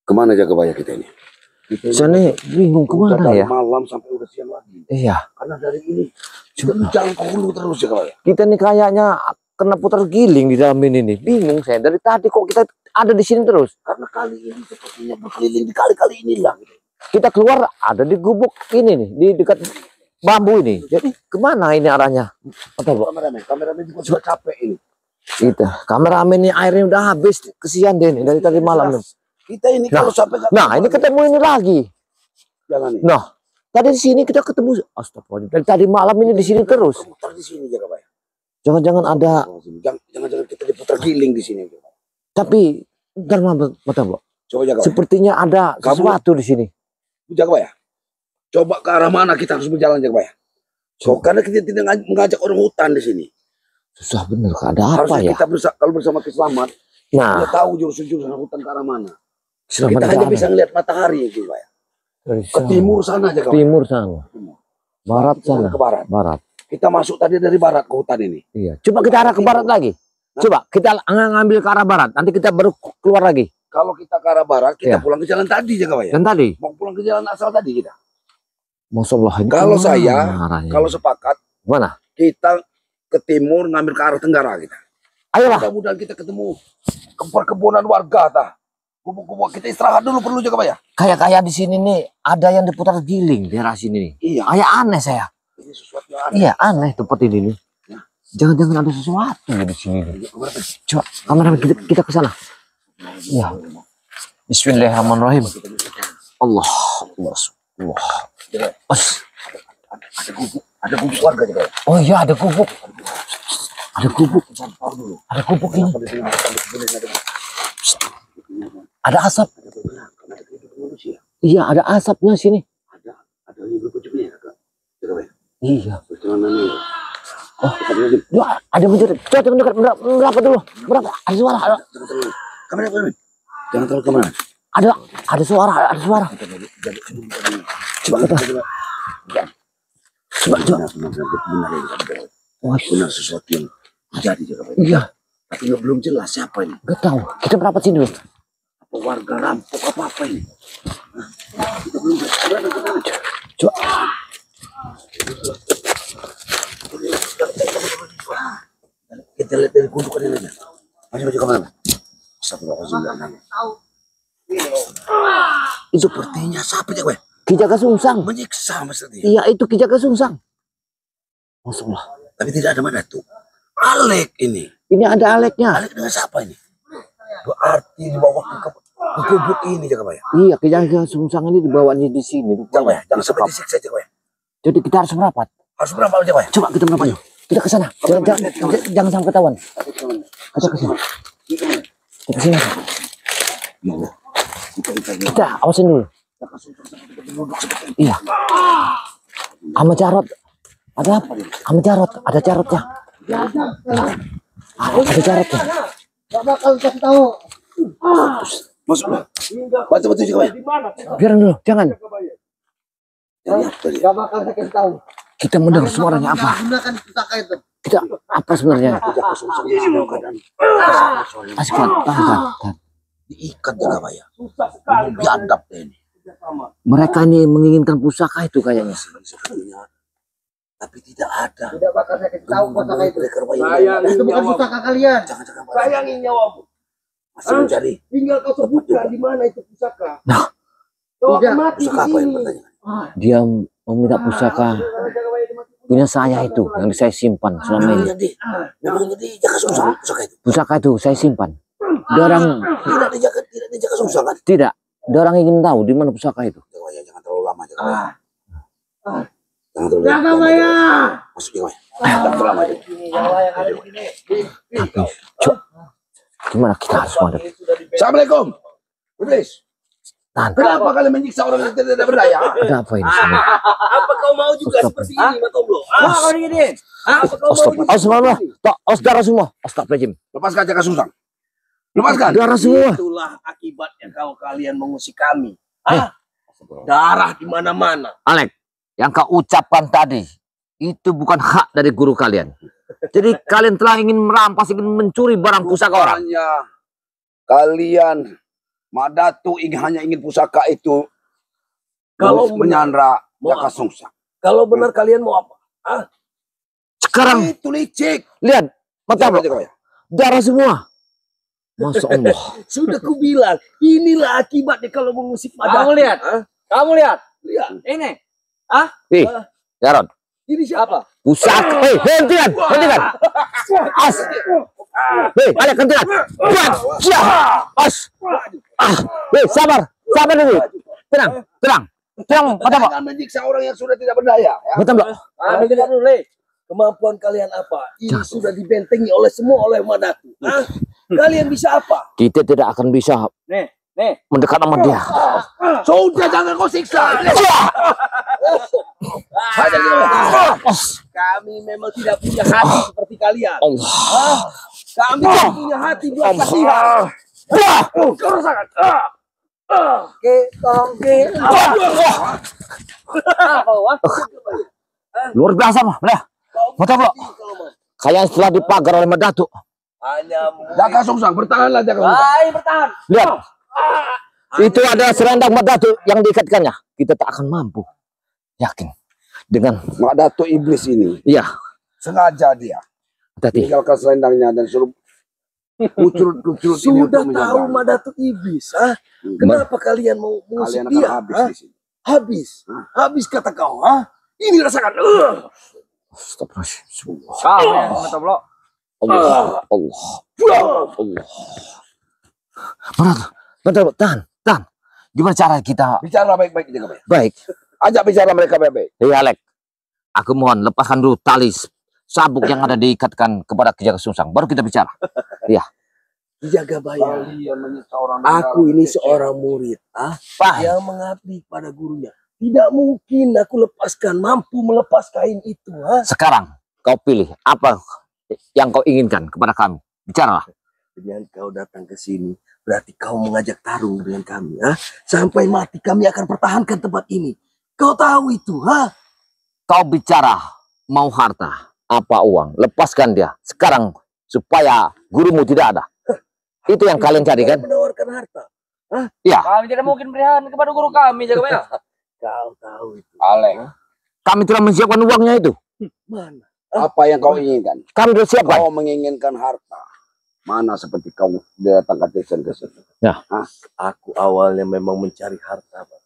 Kemana Jagabaya kita ini? Sana bingung kemana ya? Malam sampai udah siang lagi. Iya. Karena dari ini kita jalan ke hulu terus Jagabaya. Kita nih kayaknya kena putar giling di dalam ini nih. Bingung saya. Dari tadi kok kita ada di sini terus. Karena kali ini sepertinya berkeliling di kali-kali inilah. Kita keluar ada di gubuk ini nih, di dekat bambu ini. Jadi kemana ini arahnya? Kameramen juga sudah capek ini. Itu kameramen ini airnya udah habis. Kesian deh nih dari tadi malam nih. Kita ini kalau sampai ini ketemu ini lagi. Jangan ini. Nah, tadi di sini kita ketemu. Astagfirullah. Dari tadi malam ini di sini terus. Putar di sini Jagabaya. Jangan-jangan ada. Jangan-jangan kita diputar giling di sini. Tapi bentar Mbak. Coba Jagabaya. Sepertinya ada sesuatu di sini. Jagabaya. Coba ke arah mana kita harus berjalan Jagabaya? Karena kita tidak mengajak orang hutan di sini. Susah bener. Ada apa ya? Kita kalau bersama Kiselamat, kita tahu jurus-jurusan hutan ke arah mana. Kita hanya bisa ngelihat matahari Jagabaya. Ke timur sana Jagabaya. Timur sana. Barat sana. Ke barat. Barat. Kita masuk tadi dari barat ke hutan ini. Iya. Coba kita arah ke barat lagi. Coba kita ngambil ke arah barat. Nanti kita baru keluar lagi. Kalau kita ke arah barat, kita pulang ke jalan tadi Jagabaya. Dan tadi? Mau pulang ke jalan asal tadi kita. Masyaallah. Kalau sepakat, mana? Kita ke timur ngambil ke arah tenggara kita. Ayolah. Mudah-mudahan kita ketemu perkebunan warga tah. Gubuk-gubuk kita istirahat dulu perlu Jagabaya. Kayak di sini nih ada yang diputar giling di daerah sini nih. Iya. Kayak aneh saya. Ini sesuatu yang aneh. Iya aneh tempat ini nih. Jangan-jangan ada sesuatu ya di sini. Coba kameramen kita ke sana. Ya. Bismillahirrahmanirrahim. Allah. Ada gubuk warga juga. Oh iya ada gubuk. Ada gubuk. Ada gubuk ini. Ada asap. Iya ada asapnya sini. Ada yang berkunjungnya Jagabaya. Iya. Oh, ada mendekat. Coba mendekat berapa dulu? Berapa? Ada suara. Kameramen. Jangan terlalu kemana? Ada suara. Coba. Benar sesuatu yang terjadi Jagabaya. Iya. Tapi belum jelas siapa ini. Gak tahu. Kita berapa sini dulu? Apa warga rampok apa ini? Kita belum jelas. Coba. Kita lihat dari gundukan ini aja. Masih kemana? Astagfirullahaladzim. Itu sepertinya siapa Jagabaya? Ki Jaka Sungsang. Menyiksa Mas tadi. Iya itu Ki Jaka Sungsang. Masyaallah. Tapi tidak ada mana tuh. Alek ini. Ini ada Aleknya. Alek dengan siapa ini? Berarti dibawa ke gubuk ini Jagabaya. Iya Ki Jaka Sungsang ini dibawanya di sini. Jagabaya, jangan sampai disiksa Jagabaya. Jadi kita harus merapat. Harus berapa Jagabaya? Coba kita merapat. Kita ke sana. Jangan sampai ketahuan. Kita ke sini. Kita ke sini. Kita awasin dulu. Iya. Sama Jarot. Ada apa? Sama Jarot. Ada Jarotnya. Ada Jarotnya. Gak bakal kasih tahu. Masuklah. Baca Jagabaya. Biarin dulu. Jangan. Gak bakal saya kasih tahu. Kita mendengar suaranya apa? Gunakan pusaka itu. Kita apa sebenarnya? Asik tahan. Diikat Jagabaya. Diadap ini. Mereka ini menginginkan pusaka itu kayaknya. Tapi tidak ada. Tidak bakal saya kasih tahu pusaka itu. Sayangin Itu bukan pusaka kalian. Jangan. Sayangin nyawamu. Masih mencari. Tinggal kau sebutkan di mana itu pusaka. Nah. Kau akan mati di Pusaka apa yang sini. bertanya? Dia meminta pusaka punya saya itu yang saya simpan selama ini. Memang jadi Jaka Sungsang pusaka itu. Pusaka itu saya simpan. Dia orang Tidak dijaga Sungsang kan? tidak. Dia orang ingin tahu di mana pusaka itu. Jagabaya, jangan terlalu lama Jagabaya. Jangan terlalu Jagabaya. Masuk Jagabaya. Jangan terlalu lama. Tapi, cok, gimana kita harus menghadapi? Assalamualaikum. Iblis. Tahan. Kenapa kalian menyiksa orang yang tidak berdaya? Ada apa ini semua? Apa kau mau juga seperti ini, Matomlo? Apa kau ini? Apa kau mau juga? Astagfirullah. Darah semua. Astagfirullahaladzim. Lepaskan Jaka Sungsang. Lepaskan. Darah semua. Itulah akibatnya kalau kalian mengusik kami. Darah di mana-mana. Alek, yang kau ucapkan tadi itu bukan hak dari guru kalian. Jadi kalian telah ingin merampas, ingin mencuri barang pusaka orang. Rupanya kalian Madatu hanya ingin pusaka itu. Kalau menyandra mau Jaka apa? Sungsang. Kalau benar kalian mau apa? Sekarang Itu licik. lihat mata Siapa bro, itu kau ya? darah semua. Masya Allah. Sudah kubilang, inilah akibatnya kalau mengusik Madatu. Kamu lihat? Hah? Kamu lihat? Lihat. Ini. Ih, Jarod, Ini siapa? pusaka. Hentikan, hentikan. As. Balik hentikan. Buat. As. Sabar, sabar dulu. Tenang, tenang. Tenang, mata bro. Jangan menyiksa orang yang sudah tidak berdaya. Ya. Mata bro. Ambil tidak dulu, Le. Kemampuan kalian apa? Ini sudah dibentengi oleh semua oleh Madatu. Hah? Kalian bisa apa? Kita tidak akan bisa Nih. mendekat sama dia. Sudah jangan kau siksa. Kami memang tidak punya hati seperti kalian. Allah. Kami tidak punya hati buat kasihan. Luar biasa mah. Mata bro. Kalian setelah dipagar oleh Madatu. Hanya Jaka Sungsang, bertahanlah Jaka Sungsang. Ayo bertahan. Lihat. Itu adalah selendang Madatu yang diikatkannya. Kita tak akan mampu. Yakin. Dengan Madatu iblis ini iya, sengaja dia hati-hati. tinggalkan selendangnya dan suruh kucurut-kucurut ini sudah untuk tahu menyerang. Madatu iblis. Ah, kenapa kalian mau mengusik Kalian akan dia? habis Hah? di sini. Habis. Habis kata kau. Ah, ini rasakan. Astagfirullahaladzim. Kamu yang mata blok. Allah. Allah. Betul, tahan. Gimana cara kita Bicara baik-baik Jaka Baik. baik? Ajak bicara mereka baik-baik. Hei Alek, aku mohon lepaskan dulu tali sabuk yang ada diikatkan kepada Jaka Sungsang. Baru kita bicara. Iya. Jaga bayar. Kalian menyiksa orang Aku dalam ini kecil. seorang murid. Ah, Pak. yang mengabdi pada gurunya. Tidak mungkin aku mampu melepas kain itu. Ah. Sekarang kau pilih apa yang kau inginkan kepada kami. Bicaralah. Dengan kau datang ke sini, berarti kau mengajak tarung dengan kami. Ah. Sampai mati kami akan pertahankan tempat ini. Kau tahu itu, ha? Kau bicara mau harta, apa uang, lepaskan dia sekarang supaya gurumu tidak ada. Itu yang kalian cari kan? Menawarkan harta. Iya. Kami tidak mungkin berikan kepada guru kami, jaga bayar. Kau tahu itu. Alek, Kami telah menyiapkan uangnya itu. Mana? apa yang kau inginkan? Kami sudah siapkan. Kau menginginkan harta. Mana seperti kau datang ke Tesen ke sini. Aku awalnya memang mencari harta, Pak.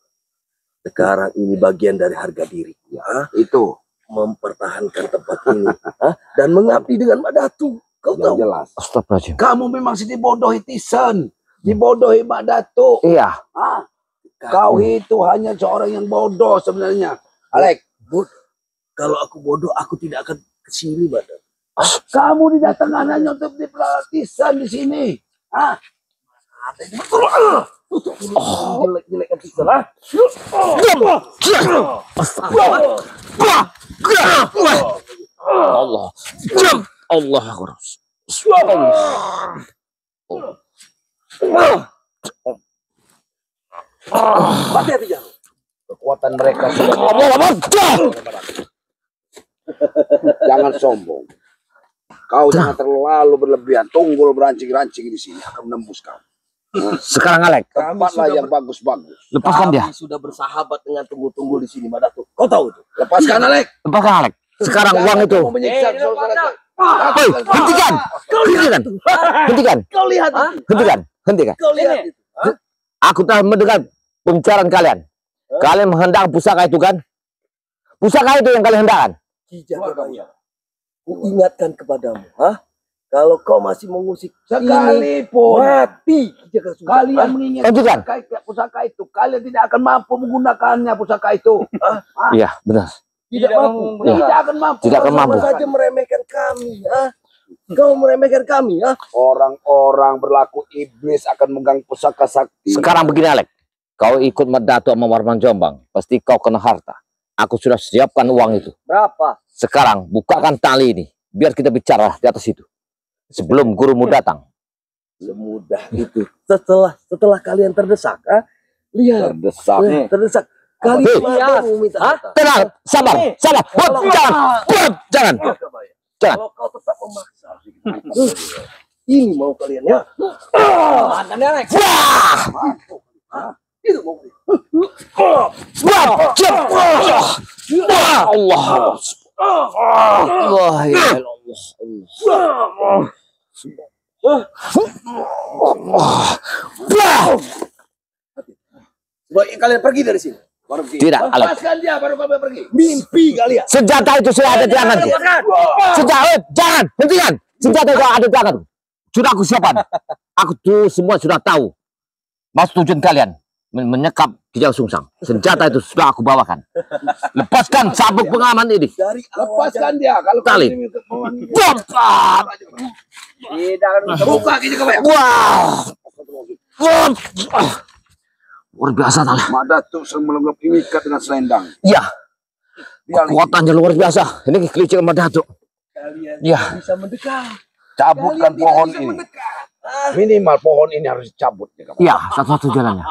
Sekarang ini bagian dari harga diri. Ya, Itu mempertahankan tempat ini. Ha? Dan mengabdi dengan Madatu. Kau yang tahu? jelas. Astagfirullahaladzim. Kamu memang si dibodohi Tisen. Dibodohi Madatu. Iya. Ah, kau itu hanya seorang yang bodoh sebenarnya. Alek, Kalau aku bodoh, aku tidak akan ke sini, Madatu. kamu didatangkan hanya untuk diperhatikan di sini. Ah, Jelek-jelek yang bisa lah. Allah. Allah. Hati-hati, jangan. kekuatan mereka sudah. Jangan sombong. Kau jangan terlalu berlebihan. Tunggul berancing-rancing di sini akan menembus kau. Sekarang Alek, Tempatlah yang bagus-bagus. lepaskan dia. Kami sudah bersahabat dengan tunggu-tunggu di sini, Madatu. Kau tahu itu? Lepaskan Alek. Lepaskan Alek. Sekarang uang itu. Kamu menyiksa saudara. Hei, hentikan. Hentikan. Hentikan. Kau lihat itu. Hentikan. Hentikan. Kau lihat itu. Aku telah mendengar pembicaraan kalian. Kalian menghendaki pusaka itu kan? Pusaka itu yang kalian hendakkan. Ki Jagabaya, ku ingatkan kepadamu, kalau kau masih mengusik Sekalipun mati Ki Jagasura. kalian menginginkan Hentikan. pusaka itu, kalian tidak akan mampu menggunakannya pusaka itu. Iya, benar. Tidak mampu. Ya. Tidak akan mampu. Tidak akan Kau mampu. sama saja meremehkan kami, Kau meremehkan kami, Orang-orang berlaku iblis akan megang pusaka sakti. Sekarang begini Alek. Kau ikut Madatu sama Warman Jombang. Pasti kau kena harta. Aku sudah siapkan uang itu. Berapa? Sekarang bukakan tali ini. Biar kita bicara di atas itu. Sebelum gurumu datang. Semudah itu. Setelah kalian terdesak, lihat, Terdesak. terdesak. Kalian Hei. mau minta harta. Tenang, sabar, sabar. Jangan, jangan. Jagabaya, Jangan. Kalau kau tetap memaksa, ini mau kalian ya? Mantan dia naik. Itu mau kalian. Allah. Allah ya Allah. Sebaiknya kalian pergi dari sini. Baru pergi. Tidak, Alek. Lepaskan dia, baru kalian pergi. Mimpi kalian. Senjata itu sudah ada di tanganku. Senjata, jangan, hentikan. Senjata itu ada di tanganku. Sudah aku siapkan. Aku tuh semua sudah tahu. Mas tujuan kalian menyekap Kijang Sungsang. Senjata itu sudah aku bawakan. Lepaskan sabuk pengaman ini. Dari Lepaskan dia. Kalau Kali. kalian ingin memanggil- Bapak. Tidak akan buka gitu kau ya. Wah. Luar biasa tali. Madatu semelengkap mengikat dengan selendang. Iya, Dia kekuatannya luar biasa. Ini kelinci Madatu. Kalian Iya. bisa mendekat. cabutkan Kalian pohon tidak bisa ini. mendekat. Minimal pohon ini harus dicabut. Ya, kawan. Iya, satu-satu jalannya.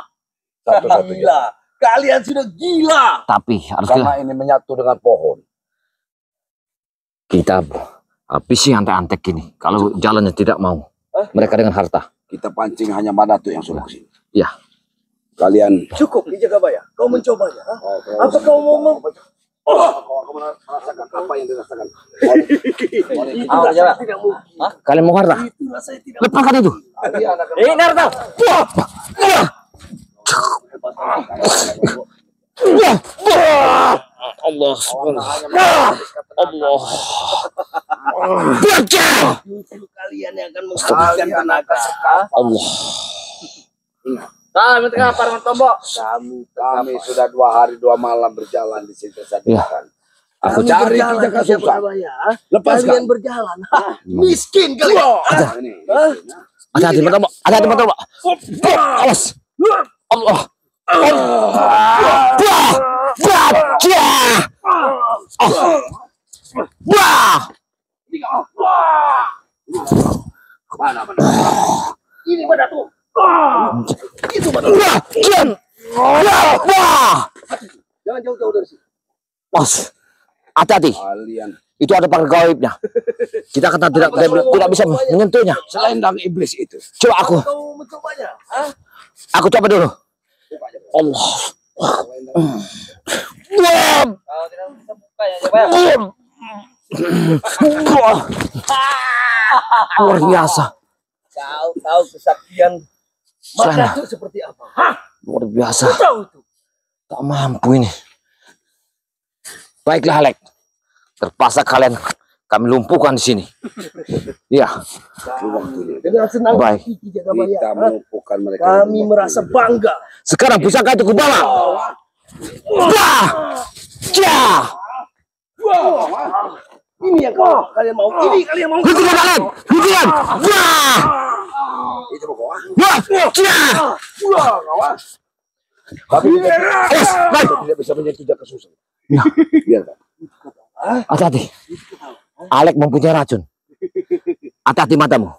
Satu-satunya. Gila. Kalian sudah gila. Tapi harus Karena ini menyatu dengan pohon. kita habisi antek-antek gini. Kalau jalannya tidak mau, mereka dengan harta. Kita pancing hanya Madatu yang suruh kesini. Iya. Kalian Cukup Ki Jagabaya. Kau mencobanya. Ha? apa kau mau kau merasakan apa yang dirasakan? Ayo jalan. Tidak mungkin. Kalian mau harta? Itu rasanya tidak Lepaskan itu. Kalian akan Naruto. Allah Allah. Justru kalian yang akan menghabiskan tenaga. Allah. Nah, minta kapar Tombo. kami sudah 2 hari 2 malam berjalan di sini kesadikan. Aku Kami cari berjalan, Kijang Ki Sungsang. Jagabaya. Lepaskan. Kalian berjalan. Ha? Miskin kalian. Ini. Hati-hati Matomo. Hati-hati Matomo. Awas. Allah. Ini pada tuh. Itu pada. Jangan jauh-jauh dari sini. Hati-hati. Kalian Itu ada pagar gaibnya. Kita kata tidak bisa menyentuhnya. selendang iblis itu. Coba aku. Kau mencobanya. Ha? Aku coba dulu. Allah. Kalau tidak bisa buka ya, coba ya. Luar biasa. Kau tahu kesaktian Sana. Madatu seperti apa? Hah? Luar biasa. Kau tahu itu? Tak mampu ini. Baiklah, Alek. Terpaksa kalian kami lumpuhkan di sini. Iya. Dengan senang Baik. hati Ki Jagabaya. Kita Ha? melumpuhkan mereka. Kami merasa bangga. Sekarang pusaka itu kubawa. Wah! Jah! Ini yang kalian mau. Ini kalian mau. Hentikan, Alek! Hentikan! Wah! Itu pokoknya. Wah! Jah! Tapi Awas! Baik. tidak bisa menyentuh Kijang Sungsang. Ya. Biarkan. Hati-hati. Alek mempunyai racun. Hati-hati matamu.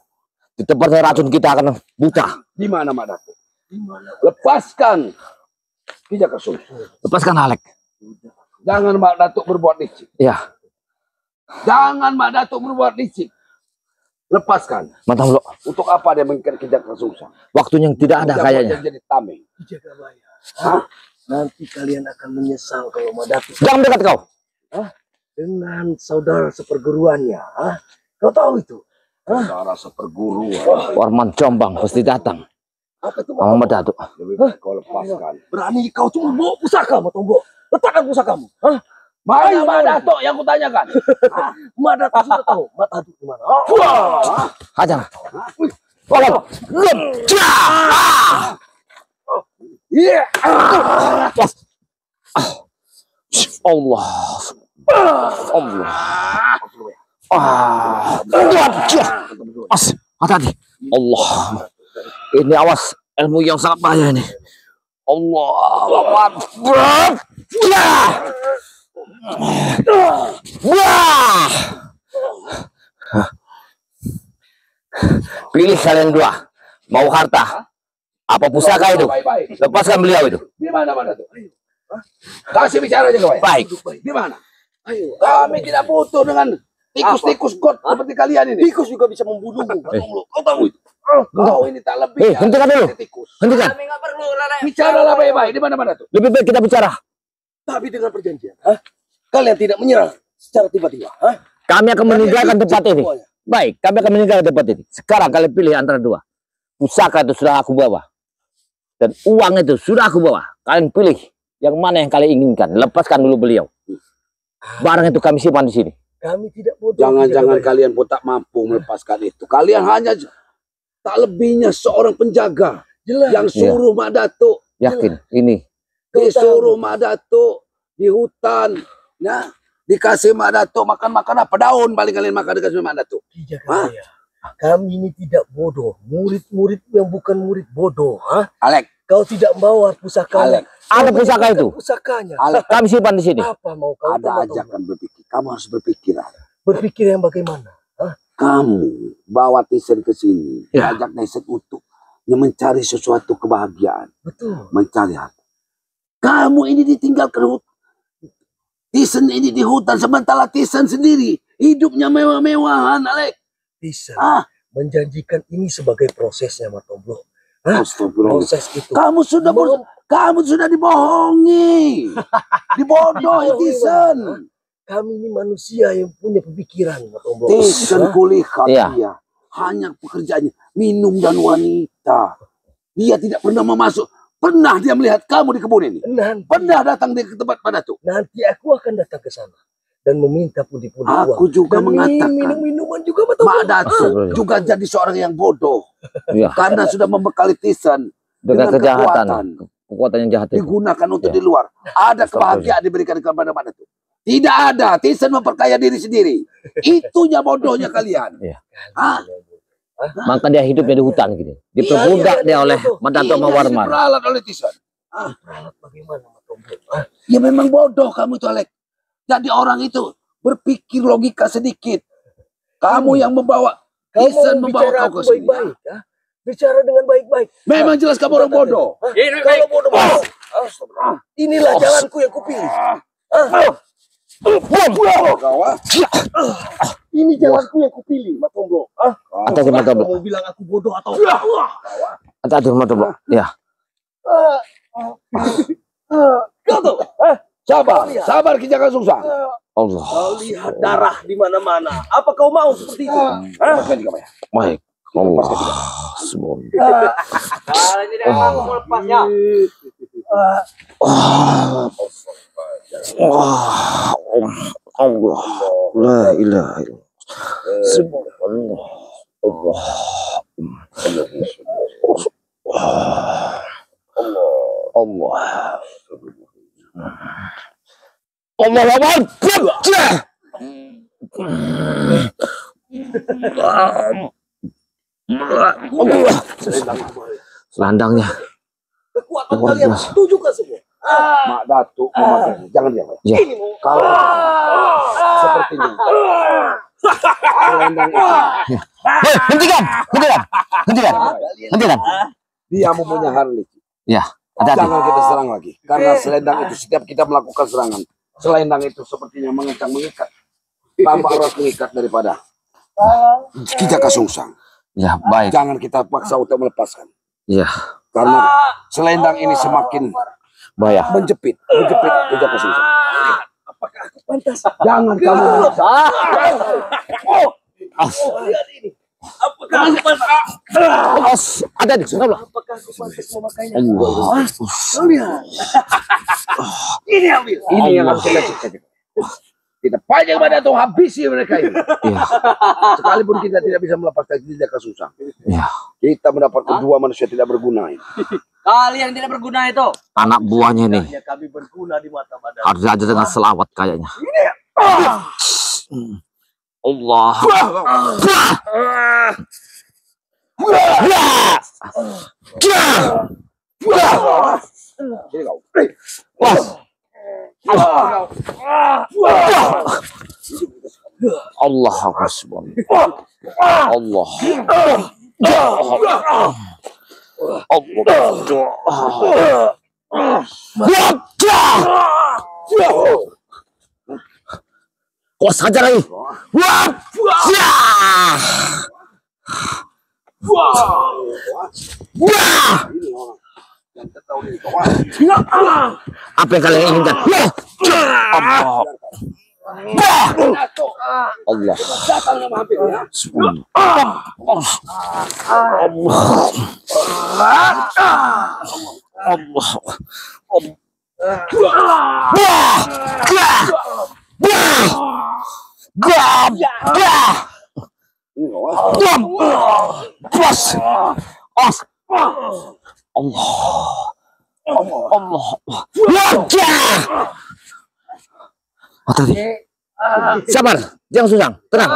Di tempatnya racun kita akan buta. Di mana Madatu? Lepaskan Kijang Sungsang. Lepaskan Alek. Jangan Madatu berbuat licik. Ya. Jangan Madatu berbuat licik. Lepaskan. Matamu lo. Untuk apa dia mengikat Kijang Sungsang? Waktunya yang tidak ada kayaknya. Jadi tameng. Ki Jagabaya. Hah? Nanti kalian akan menyesal kalau Madatu Jangan dekat kau. dengan saudara seperguruannya. Hah? Kau tahu itu? Saudara seperguruan. Warman Jombang pasti datang. Apa itu? Sama Madatu. Lebih baik kau lepaskan. Berani kau cuma bawa pusaka, Matombo. Letakkan pusakamu. Hah? Mana Madatu yang kutanyakan? Madatu sudah tahu. Madatu di mana? Hajar. Tolong. Jah! Iya. Allah. Allah. Hati-hati. Allah. Ini awas ilmu yang sangat bahaya ini. Allah. Wah. Pilih kalian dua. Mau harta? Apa pusaka itu? Baik-baik. Lepaskan beliau itu. Di mana Madatu? Kasih bicara aja kau. Baik. Di mana? Ayo. Kami tidak butuh dengan Tikus-tikus god seperti kalian ini. Tikus juga bisa membunuhmu. Kau tahu itu? Kau ini tak lebih. Hentikan dulu. Tikus. Hentikan. Kami nggak perlu lari. Bicaralah baik-baik. Di mana-mana tuh? Lebih baik kita bicara. Tapi dengan perjanjian, kalian tidak menyerang secara tiba-tiba. Kami akan meninggalkan tempat ini. Semuanya. Baik, kami akan meninggalkan tempat ini. Sekarang kalian pilih antara dua. Pusaka itu sudah aku bawa. Dan uang itu sudah aku bawa. Kalian pilih yang mana yang kalian inginkan. Lepaskan dulu beliau. Barang itu kami simpan di sini. Kami tidak bodoh. Jangan-jangan kalian pun tak mampu melepaskan itu. Kalian hanya tak lebihnya seorang penjaga Jelas. yang suruh Mak Datuk. Yakin ini. Disuruh Mak Datuk di hutan. Ya, dikasih Mak Datuk makan apa? Daun paling kalian makan dikasih Mak Datuk. Tidak kami ini tidak bodoh. Murid-murid yang bukan murid bodoh. Alek, Kau tidak membawa pusaka. Alek. Ada pusaka itu. Pusakanya. Alek, Kami simpan di sini. Apa mau kau? ada ajakan berpikir. Kamu harus berpikir. Berpikir yang bagaimana? Kamu bawa Tisen ke sini, Ya. ajak Tisen untuk mencari sesuatu kebahagiaan, Betul. mencari harta. Kamu ini ditinggalkan Tisen ini di hutan, sementara Tisen sendiri hidupnya mewah-mewahan, Alek. Bisa Ah, menjanjikan ini sebagai prosesnya, Matomblo. astagfirullah. Proses itu. Kamu sudah dibohongi, dibodohi Tisen. Kami ini manusia yang punya pemikiran, Matomblo. Tisen kulihat Iya. dia hanya pekerjaannya minum dan wanita. Dia tidak pernah memasuk. Pernah dia melihat kamu di kebun ini? Pernah datang di tempat pada tuh? Nanti aku akan datang ke sana dan meminta pundi-pundi uang. Aku juga Dan mengatakan minum-minuman juga, Matomblo. Mak Datuk juga jadi seorang yang bodoh Ya. karena sudah membekali Tisen Dengan kejahatan. kekuatan Kekuatan yang jahat itu. digunakan untuk Ya. di luar. Ada kebahagiaan diberikan kepada Mak Datuk. Tidak ada. Tisen memperkaya diri sendiri. Itunya bodohnya kalian. Ya. Ah, Maka dia hidupnya di hutan gitu. Diperbudak dia oleh Mandato ini Mawarman. diperalat oleh Tisen. Peralat bagaimana, Matomblo? Ya memang bodoh kamu itu, Alek. Jadi orang itu berpikir logika sedikit. Kamu yang membawa Kau Tisen mau membawa bicara kau aku ke sini. baik-baik, Bicara dengan baik-baik. Memang jelas kamu orang bodoh. Kalau bodoh, inilah jalanku yang kupilih. Kau, ah. Ini jalanku yang kupilih, Matomblo. Ada di Matomblo. Mau bilang aku bodoh atau Ada di Matomblo. Ya. kau tahu? Sabar Kijaka Sungsang. Allah. Kau lihat darah di mana-mana. Apa kau mau seperti itu? Baik. Allah. Subhan. Kalau ini dia mau melepasnya. Allah. La ilaha illallah. Subhanallah. Allah. Allah. Allah Akbar. Allah. Selandangnya. Kekuatan kalian tunjukkan semua. Mak Datuk memakai. Jangan diam. Ya. Kalau seperti ini. Selendang itu. Hei, hentikan. Dia mempunyai Harley. Ya, hati-hati. Jangan kita serang lagi. Karena selendang itu setiap kita melakukan serangan. Selendang itu sepertinya mengikat. Tambah erat mengikat daripada Kijaka Sungsang. Ya, baik. Jangan kita paksa untuk melepaskan. Ya, Karena selendang ini semakin bahaya. menjepit Kijaka Sungsang. Apakah aku pantas? Jangan kamu memaksa. Lihat ini. Apakah aku pantas? Ada di sana. Apakah aku pantas memakainya? Allah. Kau lihat. Ini ambil. Ini yang harus kita cek. Kita panjang pada tuh habisi mereka ini. Ya, Sekalipun kita tidak bisa melepaskan Kijaka Sungsang. ya. Kita mendapatkan dua manusia tidak berguna ini. Kalian tidak berguna itu. Anak buahnya ini Ya, kami berguna di mata badan. harus aja dengan selawat kayaknya. Allah. Sini kau. Allah Akbar. Allah. Kuas saja lagi. Wah, ya. Wah. Apa yang kalian inginkan? Allah. Allah. Sabar, jangan susah. Tenang.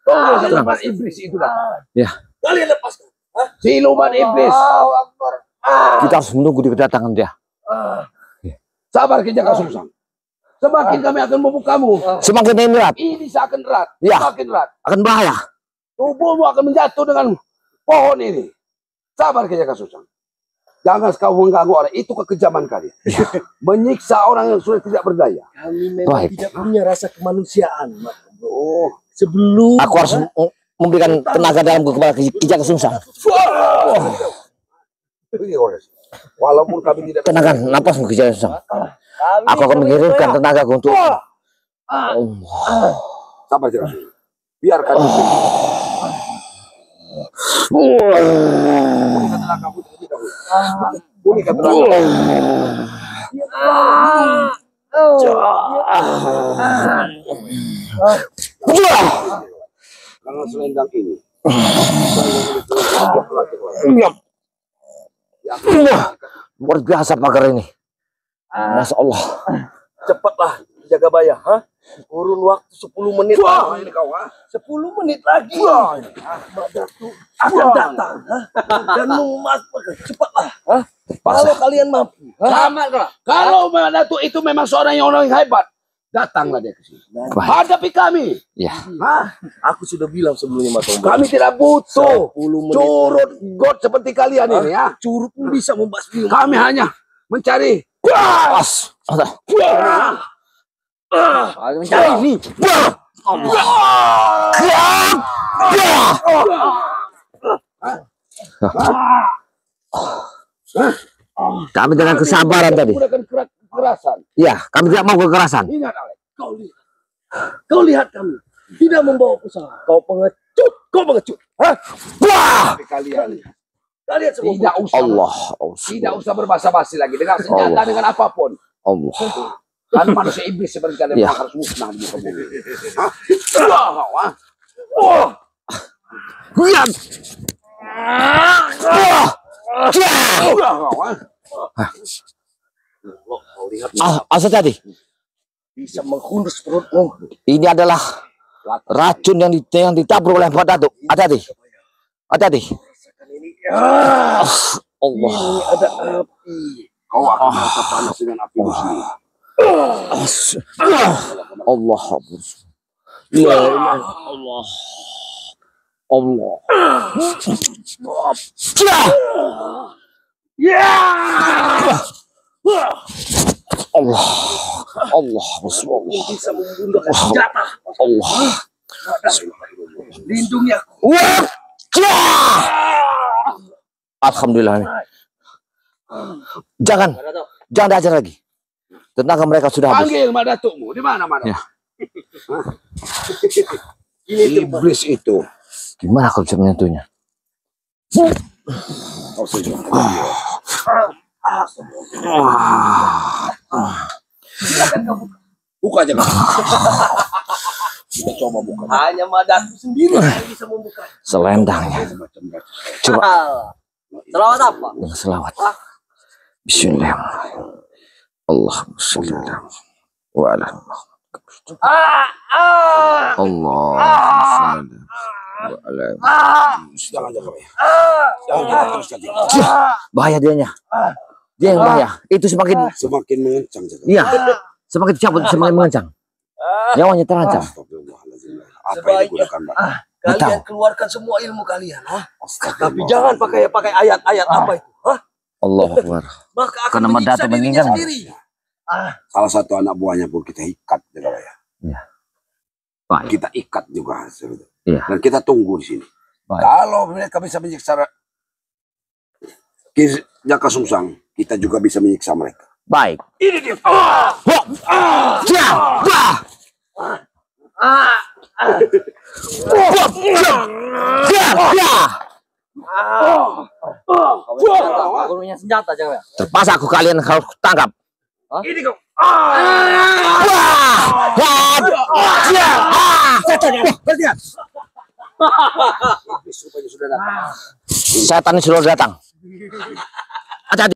Siluman iblis itu datang. Ya. Kalian lepaskan. Siluman iblis. Kita harus menunggu di kedatangan dia. Sabar Kijaka Sungsang. Semakin kami akan membukamu, Semakin ini berat, ini seakan erat, Ya. semakin erat. akan bahaya. Tubuhmu akan menjatuh dengan pohon ini. Sabar Kijaka Sungsang. Jangan kau mengganggu orang, itu kekejaman kalian. Menyiksa orang yang sudah tidak berdaya. Kami memang Baik. tidak punya rasa kemanusiaan, bro. Sebelum Aku harus memberikan tenaga dalamku kepada Kijaka Sungsang. Walaupun kami tidak Tenangkan napasmu Kijaka Sungsang. Aku akan mengirimkan tenagaku untuk sabar Kijaka Sungsang. Biarkan itu. Pulihkan tenagamu terlebih dahulu. Pulihkan tenagamu. Karena selendang ini. luar biasa pagar ini. Masya Allah. cepatlah jaga bayar, kurun waktu 10 menit Wah, lagi. ini kau, 10 menit lagi. Ahmad Datu akan datang, dan memanfaatkan. Cepatlah, kalau kalian mampu. Selamat kau. Kalau Datu itu memang seorang yang hebat, datanglah dia ke sini. Baik. Hadapi kami. Ya. Aku sudah bilang sebelumnya, Mas Tombak. Kami tidak butuh 10 menit. curut god seperti kalian ini ya. Curut pun bisa membasmi. Kami hanya mencari Pas. Mencari ini. Kami dengan kesabaran tadi. menggunakan kekerasan. Ya, kami tidak mau kekerasan. Ingat Alex. Kau lihat kami tidak membawa usaha. Kau pengecut, kau pengecut. Tapi kalian Kalian semua tidak usah tidak usah berbasa-basi lagi dengan senjata Allah. dengan apapun. Allah. Karena manusia iblis seperti kalian Ya. harus musnah di muka bumi. Lihat. Asal tadi. bisa menghunus perutmu. Ini adalah racun yang ditabur oleh Pak Datuk. Hati-hati. Hati-hati. Allah. Ini ada api. Kau akan merasa panas dengan api sendiri. Allah. Ya Allah. Allah. Allah. Allah. Allah. Bisa menggunakan senjata. Allah. Lindungi aku. Alhamdulillah. Jangan diajar lagi. Tenaga mereka sudah habis. Panggil Madatukmu. Di mana Madatuk? Ya. Iblis itu. Gimana kalau bisa menyentuhnya? Kau saja. Buka aja. Kita coba buka. Hanya Madatu sendiri yang bisa membuka. Selendangnya. Coba Selawat apa? dengan selawat. Bismillahirrahmanirrahim. Allahumma sholli ala wa ala Allahumma sholli wa ala. Jangan jaga ya. Jangan jaga terus saja. Bahaya dianya. Dia yang bahaya. Itu semakin Semakin mengencang jaga. iya, semakin cabut semakin mengancam. Nyawanya terancam. Astagfirullahaladzim. Apa yang digunakan, Pak? Kalian keluarkan semua ilmu kalian, tapi jangan pakai ayat-ayat apa itu, Allahu Akbar. Maka akan Karena menyiksa Madatu dirinya menginginkan. sendiri. Salah satu anak buahnya pun kita ikat jaga ya. Baik. Kita ikat juga. Iya. Dan kita tunggu di sini. Baik. Kalau mereka bisa menyiksa Jaka Sungsang, kita juga bisa menyiksa mereka. Baik. Ini dia. Aku punya senjata jangan. Terpaksa aku kalian harus tangkap. Ini kau. Setan sudah datang. Hati-hati.